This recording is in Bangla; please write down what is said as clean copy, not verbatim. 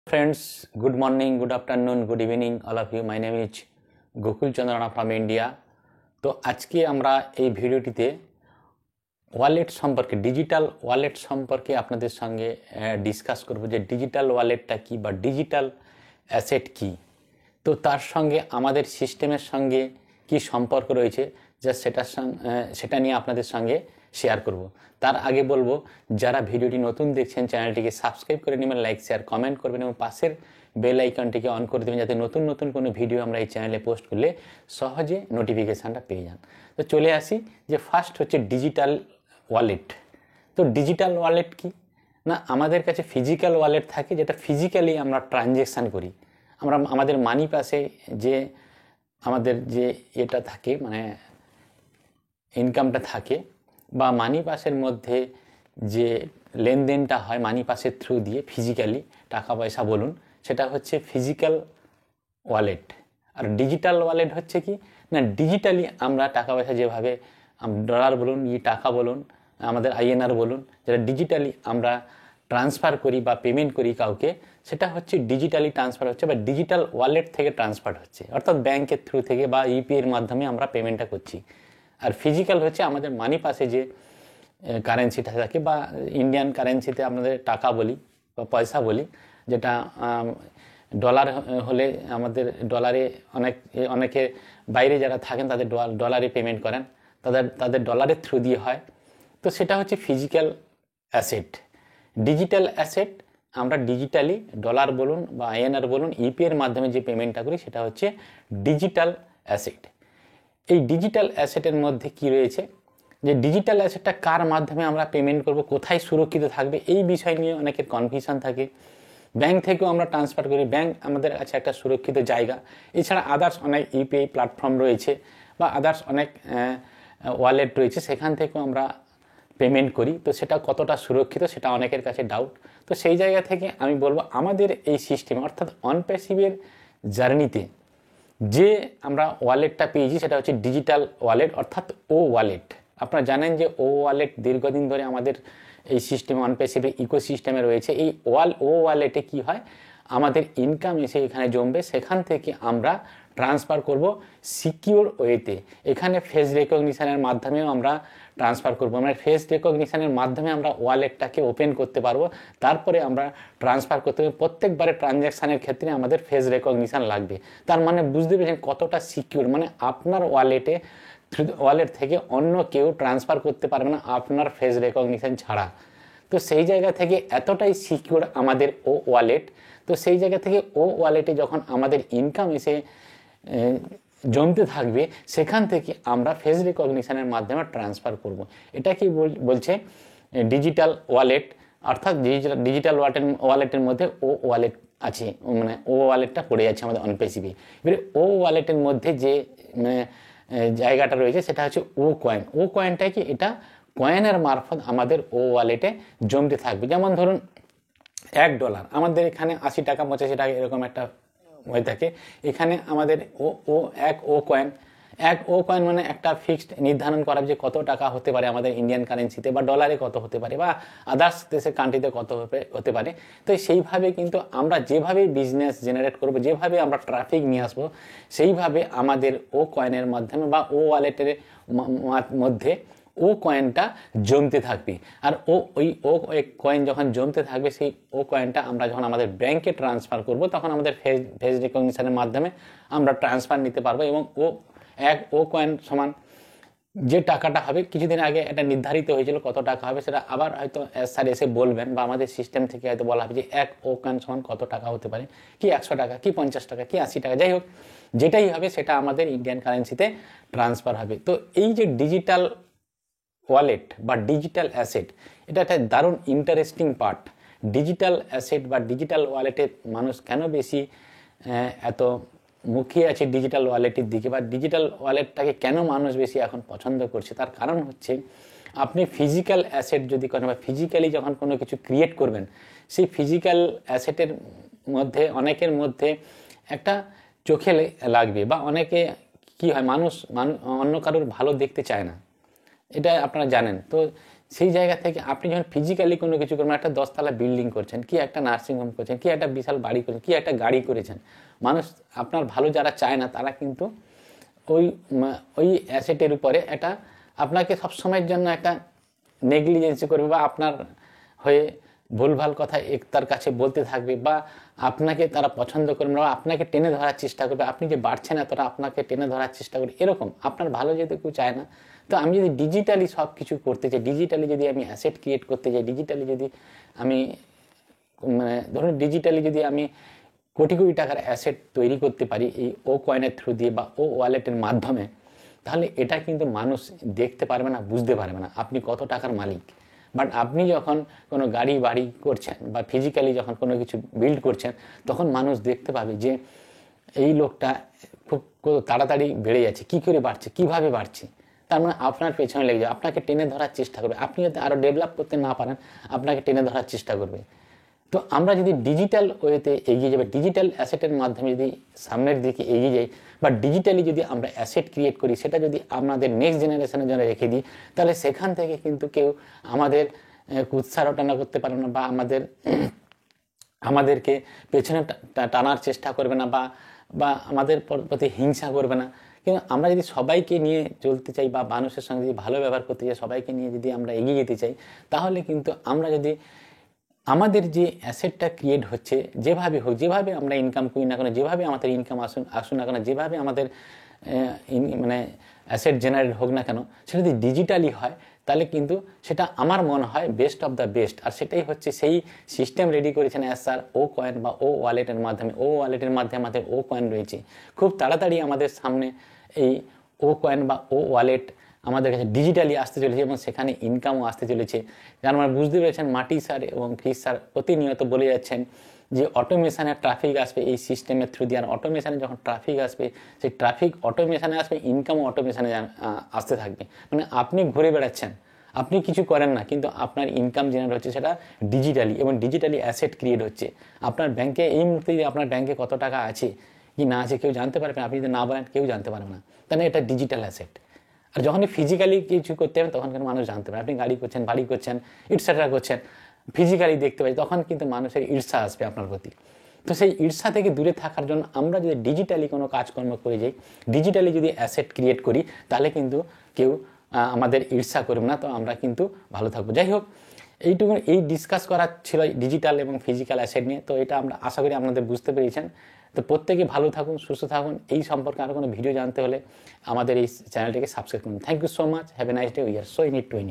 Friends, good morning, good afternoon, good evening, all of you. My name is Gokul Chandrana from India. তো আজকে আমরা এই ভিডিওটিতে ওয়ালেট সম্পর্কে ডিজিটাল ওয়ালেট সম্পর্কে আপনাদের সঙ্গে ডিসকাস করব যে ডিজিটাল ওয়ালেটটা কি বা ডিজিটাল অ্যাসেট কি। তো তার সঙ্গে আমাদের সিস্টেমের সঙ্গে কি সম্পর্ক রয়েছে যা সেটা নিয়ে আপনাদের সঙ্গে শেয়ার করব। তার আগে বলবো যারা ভিডিওটি নতুন দেখছেন চ্যানেলটিকে সাবস্ক্রাইব করে নেবেন, লাইক শেয়ার কমেন্ট করবেন এবং পাশের বেল আইকনটিকে অন করে দেবেন যাতে নতুন নতুন কোনো ভিডিও আমরা এই চ্যানেলে পোস্ট করলে সহজে নোটিফিকেশানটা পেয়ে যান। তো চলে আসি যে ফার্স্ট হচ্ছে ডিজিটাল ওয়ালেট। তো ডিজিটাল ওয়ালেট কি না, আমাদের কাছে ফিজিক্যাল ওয়ালেট থাকে যেটা ফিজিক্যালি আমরা ট্রানজ্যাকশান করি। আমরা আমাদের মানি পাসে যে আমাদের যে এটা থাকে মানে ইনকামটা থাকে বা মানি পাসের মধ্যে যে লেনদেনটা হয় মানি পাসের থ্রু দিয়ে ফিজিক্যালি টাকা পয়সা বলুন, সেটা হচ্ছে ফিজিক্যাল ওয়ালেট। আর ডিজিটাল ওয়ালেট হচ্ছে কি না, ডিজিটালি আমরা টাকা পয়সা যেভাবে ডলার বলুন টাকা বলুন আমাদের আইএনআর বলুন, যেটা ডিজিটালি আমরা ট্রান্সফার করি বা পেমেন্ট করি কাউকে, সেটা হচ্ছে ডিজিটালি ট্রান্সফার হচ্ছে বা ডিজিটাল ওয়ালেট থেকে ট্রান্সফার হচ্ছে, অর্থাৎ ব্যাংকের থ্রু থেকে বা ইউপিআইয়ের মাধ্যমে আমরা পেমেন্টটা করছি। আর ফিজিক্যাল হচ্ছে আমাদের মানি পাসে যে কারেন্সিটা থাকে বা ইন্ডিয়ান কারেন্সিতে আমাদের টাকা বলি বা পয়সা বলি, যেটা ডলার হলে আমাদের ডলারে অনেকে বাইরে যারা থাকেন তাদের ডলারে পেমেন্ট করেন, তাদের ডলারের থ্রু দিয়ে হয়। তো সেটা হচ্ছে ফিজিক্যাল অ্যাসেট। ডিজিটাল অ্যাসেট আমরা ডিজিটালি ডলার বলুন বা আইএনআর বলুন ইউপিআইয়ের মাধ্যমে যে পেমেন্টটা করি সেটা হচ্ছে ডিজিটাল অ্যাসেট। এই ডিজিটাল অ্যাসেটের মধ্যে কি রয়েছে, যে ডিজিটাল অ্যাসেটটা কার মাধ্যমে আমরা পেমেন্ট করব, কোথায় সুরক্ষিত থাকবে, এই বিষয় নিয়ে অনেকের কনফিউশন থাকে। ব্যাংক থেকেও আমরা ট্রান্সফার করি, ব্যাংক আমাদের কাছে একটা সুরক্ষিত জায়গা। এছাড়া আদার্স অনেক ইউপিআই প্ল্যাটফর্ম রয়েছে বা আদার্স অনেক ওয়ালেট রয়েছে, সেখান থেকেও আমরা পেমেন্ট করি। তো সেটা কতটা সুরক্ষিত সেটা অনেকের কাছে ডাউট। তো সেই জায়গা থেকে আমি বলবো আমাদের এই সিস্টেম অর্থাৎ অনপ্যাসিভের জার্নিতে যে আমরা ওয়ালেটটা পেয়েছি সেটা হচ্ছে ডিজিটাল ওয়ালেট অর্থাৎ ও ওয়ালেট। আপনারা জানেন যে ও ওয়ালেট দীর্ঘদিন ধরে আমাদের এই সিস্টেম অনপ্যাসিভের ইকোসিস্টেমে রয়েছে। এই ও ওয়ালেটে কি হয়, আমাদের ইনকাম এসে এখানে জমবে, সেখান থেকে আমরা ট্রান্সফার করব সিকিউর ওয়েতে। এখানে ফেস রেকগনিশনের মাধ্যমেও আমরা ট্রান্সফার করব, মানে ফেস রেকগনিশনের মাধ্যমে আমরা ওয়ালেটটাকে ওপেন করতে পারবো, তারপরে আমরা ট্রান্সফার করতে পারবো। প্রত্যেকবারে ট্রানজ্যাকশানের ক্ষেত্রে আমাদের ফেস রেকগনিশন লাগবে। তার মানে বুঝতে পেরেছেন কতটা সিকিউর, মানে আপনার ওয়ালেট থেকে অন্য কেউ ট্রান্সফার করতে পারবে না আপনার ফেস রেকগনিশন ছাড়া। তো সেই জায়গা থেকে এতটাই সিকিউর আমাদের ও ওয়ালেট। তো সেই জায়গা থেকে ও ওয়ালেটে যখন আমাদের ইনকাম এসে জমতে থাকবে, সেখান থেকে আমরা ফেস রিকগনিশনের মাধ্যমে ট্রান্সফার করব। এটা কি বলছে ডিজিটাল ওয়ালেট, অর্থাৎ ডিজিটাল ওয়ালেটের মধ্যে ও ওয়ালেট আছে, মানে ও ওয়ালেটটা পড়ে যাচ্ছে আমাদের অনপ্যাসিভে। এবারে ও ওয়ালেটের মধ্যে যে জায়গাটা রয়েছে সেটা হচ্ছে ও কয়েন। ও কয়েনটা কি, এটা কয়েনের মারফত আমাদের ও ওয়ালেটে জমতে থাকবে। যেমন ধরুন $1 আমাদের এখানে 80 টাকা 85 টাকা এরকম একটা হয়ে থাকে। এখানে আমাদের এক ও কয়েন মানে একটা ফিক্সড নির্ধারণ করা যে কত টাকা হতে পারে আমাদের ইন্ডিয়ান কারেন্সিতে বা ডলারে কত হতে পারে বা আদার্স দেশের কান্ট্রিতে কত হতে পারে। তো সেইভাবে কিন্তু আমরা যেভাবে বিজনেস জেনারেট করব, যেভাবে আমরা ট্রাফিক নিয়ে আসবো, সেইভাবে আমাদের ও কয়েনের মাধ্যমে বা ও ওয়ালেটের মধ্যে ও কয়েনটা জমতে থাকবে। আর ওই কয়েন যখন জমতে থাকবে, সেই ও কয়েনটা আমরা যখন আমাদের ব্যাংকে ট্রান্সফার করব তখন আমাদের ফেস রিকগনিশনের মাধ্যমে আমরা ট্রান্সফার নিতে পারবো। এবং ও কয়েন সমান যে টাকাটা হবে, কিছুদিন আগে এটা নির্ধারিত হয়েছিল কত টাকা হবে, সেটা আবার হয়তো স্যার এসে বলবেন বা আমাদের সিস্টেম থেকে হয়তো বলা হবে যে ও কয়েন সমান কত টাকা হতে পারে, কি 100 টাকা, কি 50 টাকা, কি 80 টাকা, যাই হোক যেটাই হবে সেটা আমাদের ইন্ডিয়ান কারেন্সিতে ট্রান্সফার হবে। তো এই যে ডিজিটাল ওয়ালেট বা ডিজিটাল অ্যাসেট, এটা একটা দারুণ ইন্টারেস্টিং পার্ট। ডিজিটাল অ্যাসেট বা ডিজিটাল ওয়ালেটে মানুষ কেন বেশি এত মুখিয়ে আছে ডিজিটাল ওয়ালেটের দিকে, বা ডিজিটাল ওয়ালেটটাকে কেন মানুষ বেশি এখন পছন্দ করছে, তার কারণ হচ্ছে আপনি ফিজিক্যাল অ্যাসেট যদি করেন বা ফিজিক্যালি যখন কোনো কিছু ক্রিয়েট করবেন, সেই ফিজিক্যাল অ্যাসেটের মধ্যে অনেকের মধ্যে একটা চোখে লাগবে বা অনেকে কি হয় মানুষ অন্য কারোর ভালো দেখতে চায় না, এটা আপনারা জানেন। তো সেই জায়গা থেকে আপনি যখন ফিজিক্যালি কোনো কিছু করবেন, একটা 10তলা বিল্ডিং করছেন, কি একটা নার্সিংহোম করছেন, কি একটা বিশাল বাড়ি করেছেন, কি একটা গাড়ি করেছেন, মানুষ আপনার ভালো যারা চায় না তারা কিন্তু ওই ওই অ্যাসেটের উপরে একটা আপনাকে সবসময়ের জন্য একটা নেগলিজেন্সি করবে বা আপনার হয়ে ভুলভাল কথা তার কাছে বলতে থাকবে, বা আপনাকে তারা পছন্দ করবে না, বা আপনাকে টেনে ধরার চেষ্টা করবে। আপনি যে বাড়ছেন এতটা আপনাকে টেনে ধরার চেষ্টা করবে, এরকম আপনার ভালো যেতে কেউ চায় না। তো আমি যদি ডিজিটালি সব কিছু করতে চাই, ডিজিটালি যদি আমি অ্যাসেট ক্রিয়েট করতে চাই, ডিজিটালি যদি আমি ধরুন ডিজিটালি যদি আমি কোটি কোটি টাকার অ্যাসেট তৈরি করতে পারি এই ও কয়েনের থ্রু দিয়ে বা ও ওয়ালেটের মাধ্যমে, তাহলে এটা কিন্তু মানুষ দেখতে পারবে না, বুঝতে পারবে না আপনি কত টাকার মালিক। বাট আপনি যখন কোনো গাড়ি বাড়ি করছেন বা ফিজিক্যালি যখন কোনো কিছু বিল্ড করছেন, তখন মানুষ দেখতে পাবে যে এই লোকটা খুব তাড়াতাড়ি বেড়ে যাচ্ছে, কী করে বাড়ছে, কীভাবে বাড়ছে। তার মানে আপনার পেছনে লেগে যাবে, আপনাকে টেনে ধরার চেষ্টা করবে। আপনি যদি আরও ডেভেলপ করতে না পারেন, আপনাকে টেনে ধরার চেষ্টা করবে। তো আমরা যদি ডিজিটাল ওয়েতে এগিয়ে যাই, ডিজিটাল অ্যাসেটের মাধ্যমে যদি সামনের দিকে এগিয়ে যাই, বা ডিজিটালি যদি আমরা অ্যাসেট ক্রিয়েট করি, সেটা যদি আমাদের নেক্সট জেনারেশনের জন্য রেখে দিই, তাহলে সেখান থেকে কিন্তু কেউ আমাদের কুৎসারোটানা করতে পারবে না, বা আমাদেরকে পেছনে টানার চেষ্টা করবে না, বা আমাদের প্রতি হিংসা করবে না। কিন্তু আমরা যদি সবাইকে নিয়ে চলতে চাই বা মানুষের সঙ্গে যদি ভালো ব্যবহার করতে চাই, সবাইকে নিয়ে যদি আমরা এগিয়ে যেতে চাই, তাহলে কিন্তু আমরা যদি আমাদের যে অ্যাসেটটা ক্রিয়েট হচ্ছে যেভাবে হোক, যেভাবে আমরা ইনকাম করি না কেন, যেভাবে আমাদের ইনকাম আসুন না কেন, যেভাবে আমাদের অ্যাসেট জেনারেট হোক না কেন, সেটা যদি ডিজিটালি হয়, তাহলে কিন্তু সেটা আমার মনে হয় বেস্ট অফ দ্য বেস্ট। আর সেটাই হচ্ছে সেই সিস্টেম রেডি করেছেন এসআর ও কয়েন বা ও ওয়ালেটের মাধ্যমে। ও ওয়ালেটের মাধ্যমে আমাদের ও কয়েন রয়েছে। খুব তাড়াতাড়ি আমাদের সামনে এই ও কয়েন বা ও ওয়ালেট আমাদের কাছে ডিজিটালি আসতে চলেছে, এবং সেখানে ইনকামও আসতে চলেছে। যার মানে বুঝতে পেরেছেন, মাটি স্যার এবং ক্রিস স্যার প্রতিনিয়ত বলে যাচ্ছেন যে অটোমেশনের ট্রাফিক আসবে এই সিস্টেমের থ্রু দিয়ে। আর অটোমেশনে যখন ট্রাফিক আসবে, সেই ট্রাফিক অটোমেশনে আসবে, ইনকামও অটোমেশনে আসতে থাকবে। মানে আপনি ঘুরে বেড়াচ্ছেন, আপনি কিছু করেন না, কিন্তু আপনার ইনকাম জেনারেট হচ্ছে সেটা ডিজিটালি, এবং ডিজিটালি অ্যাসেট ক্রিয়েট হচ্ছে। আপনার ব্যাংকে এই মুহূর্তে আপনার ব্যাংকে কত টাকা আছে কি না আছে কেউ জানতে পারবে, আপনি যদি না বলেন কেউ জানতে পারবে না। তাহলে এটা ডিজিটাল অ্যাসেট। আর যখনই ফিজিক্যালি কিছু করতে হবে, তখন কিন্তু মানুষ জানতে পারে। আপনি গাড়ি করছেন, বাড়ি করছেন, ইটসেট্রা করছেন, ফিজিক্যালি দেখতে পাই, তখন কিন্তু মানুষের ঈর্ষা আসবে আপনার প্রতি। তো সেই ঈর্ষা থেকে দূরে থাকার জন্য আমরা যদি ডিজিটালি কোনো কাজকর্ম করে যাই, ডিজিটালি যদি অ্যাসেট ক্রিয়েট করি, তাহলে কিন্তু কেউ আমাদের ঈর্ষা করবে না। তো আমরা কিন্তু ভালো থাকবো। যাই হোক, এইটুকু এই ডিসকাস করা ছিল ডিজিটাল এবং ফিজিক্যাল অ্যাসেট নিয়ে। তো এটা আমরা আশা করি আপনাদের বুঝতে পেরেছেন। তো প্রত্যেকে ভালো থাকুন, সুস্থ থাকুন। এই সম্পর্কে আরও কোনো ভিডিও জানতে হলে আমাদের এই চ্যানেলটিকে সাবস্ক্রাইব করুন। Thank you so much. Have a nice day. We are so in it to win.